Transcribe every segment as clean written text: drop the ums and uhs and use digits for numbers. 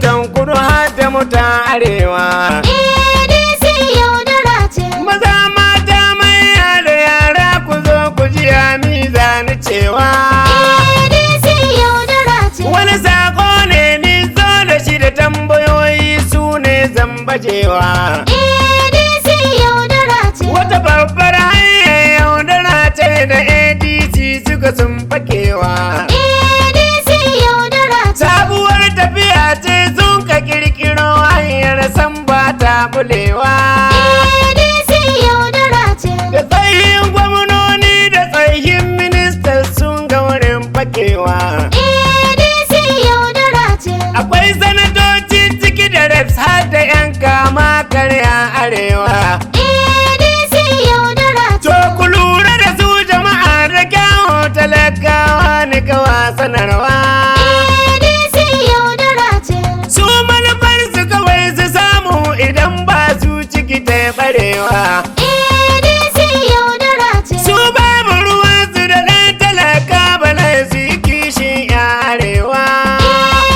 mutan kudu har da mutan arewa. ADC yaudara ce. Maza mata manya da yara ku zo ku ji miza ni cewa. ADC yaudara ce. Wani sako ne ni zo da shi da tambayoyi su ne zambajewa. ADC yaudara ce. Wata babbar hanyar yaudara ce da ADC suka sun fakewa. ADC yaudara ce. Sabuwar tafiya ce sun ka kirkiro hanyar san ba ta bulewa. ADC yaudara ce. Da tsayin gwamnoni da tsayin ministan sun ga wurin fakewa. ADC yaudara ce. Akwai sanatoci ciki da reps har da 'yan kama karya arewa. ADC yaudara ce. To ku lura da su jama'a da kyawo talakawa ni kawa sanarwa. ADC yaudara ce. Su manufar su kawai su samu idan ba su ciki ta barewa. ADC yaudara ce. Su babu ruwan su da ɗan talaka bala su yi kishin arewa.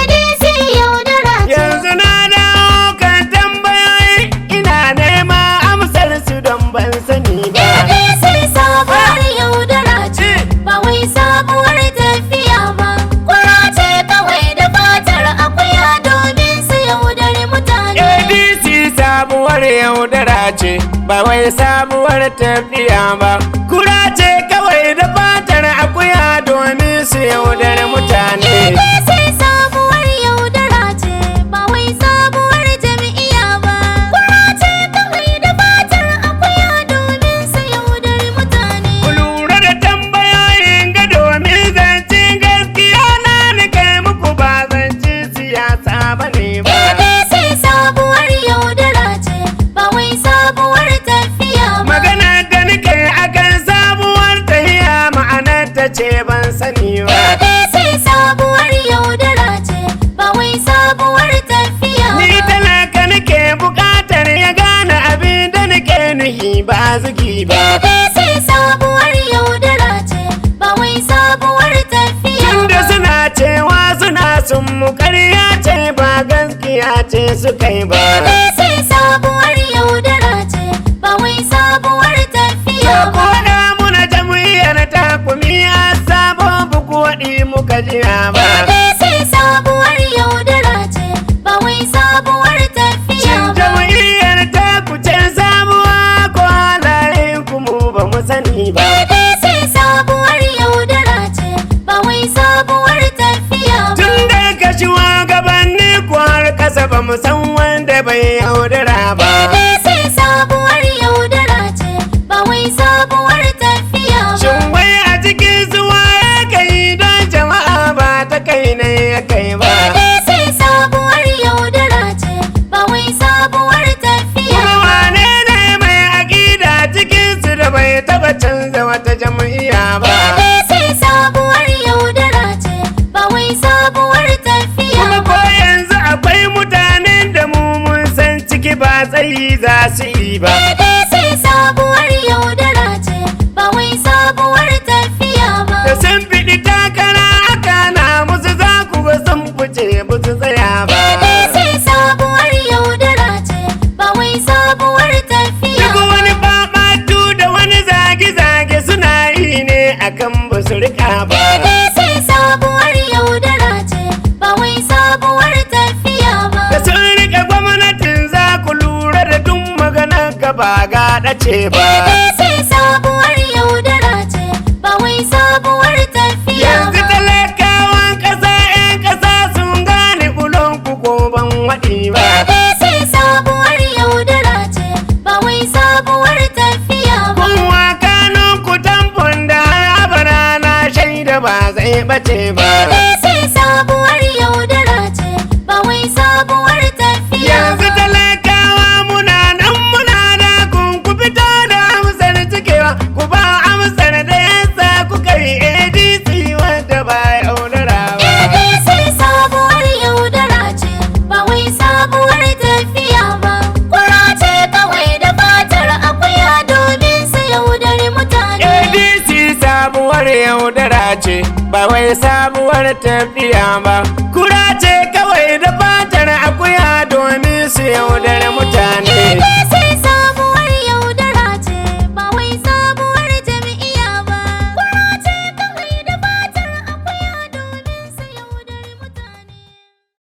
ADC yaudara ce. Yanzu na dawo kan tambayoyi ina nema amsar su don ban sani ba. ADC sabuwar yaudara ce, ba wai sabuwar tafiya ba. Kura ce kawai da fatar akuya domin su yaudari mutane. ADC sabuwar yaudara ce ba wai sabuwar tafiya ba. Kura ce kawai da fatar akuya domin su yaudari mutane. ADC sabuwar yaudara ce, ba wai sabuwar jam'iyya ba. Kura ce kawai da fatar akuya domin su yaudari mutane. Ku lura da tambayoyin ga domin zancen gaskiya na ni kai muku ba zancen siyasa ba ne ba. ADC sabuwar yaudara ce, ba wai sabuwar tafiya ba. Magana da nake akan sabuwar tahiya ma'anar ta ce ban sani ba. ADC sabuwar yaudara ce, ba wai sabuwar tafiya Ni ba. talaka nake bukatar ya gane abin da nake nuhi ba zugi ba. ADC sabuwar yaudara ce, ba wai sabuwar tafiya Tunda ba. suna cewa suna sun mu ƙarya ce ba gaskiya ce su kai ba. ADC sabuwar yaudara ce, ba wai sabuwar tafiya Ko ba. da muna jam'iyyar takumi a sabon buku waɗi muka jiya ba. ADC sabuwar yaudara ce, ba wai sabuwar tafiya Shin ba. jam'iyyar taku ce sabuwa ko halayen kuma ba mu sani ba. ADC sabuwar yaudara ce, ba wai sabuwar tafiya ba. Tun daga shugabanni ko har kasa ba mu san wanda bai yaudara ba. ADC sabuwar yaudara ce, ba wai sabuwar tafiya ba. Shin wai a cikin zuwa ya kai don jama'a ba ta kai ne ya kai ba. ADC sabuwar yaudara ce, ba wai sabuwar tafiya Kuma ba. wane ne mai aƙida cikin su da bai taɓa canza wata jam'iyya ba. ADC sabuwar yaudara ce, ba wai sabuwar tafiya Kuma ko ba. yanzu akwai mutanen da mu mun san ciki ba tsayi za su yi ba. ADC sabuwar yaudara ce, ba wai sabuwar tafiya ba. Da sun fiɗi takara aka na musu za ku ga sun fice ba su tsaya ba. ADC sabuwar yaudara ce, ba wai sabuwar tafiya Duk ba. wani babatu da wani zage-zage suna yi ne akan ba su rika ba. ADC sabuwar yaudara ce, ba wai sabuwar tafiya ba. Da sun rika gwamnatin za ku lura da duk maganar ka ba gaɗa ce ba. ADC sabuwar yaudara ce, ba wai sabuwar tafiya Yanzu ba. talakawan ƙasa 'yan ƙasa sun gane bulon ku ko ban waɗi ba. ADC sabuwar yaudara ce, ba wai sabuwar tafiya ba. Kun wakanun ku tamfon da har abara na shaida ba zai ɓace ba. ADC sabuwar yaudara ce, ba wai sabuwar tafiya Yanzu ba. talakawa muna nan muna da kun ku fito da amsar cikewa ku ba amsar da yasa kuka yi ADC wanda ba yaudara ba. ADC sabuwar yaudara ce, ba wai sabuwar tafiya ba. Kura ce kawai da fatar akuya domin su yaudari mutane. ADC sabuwar yaudara ce ba wai sabuwar tafiya ba. Kura ce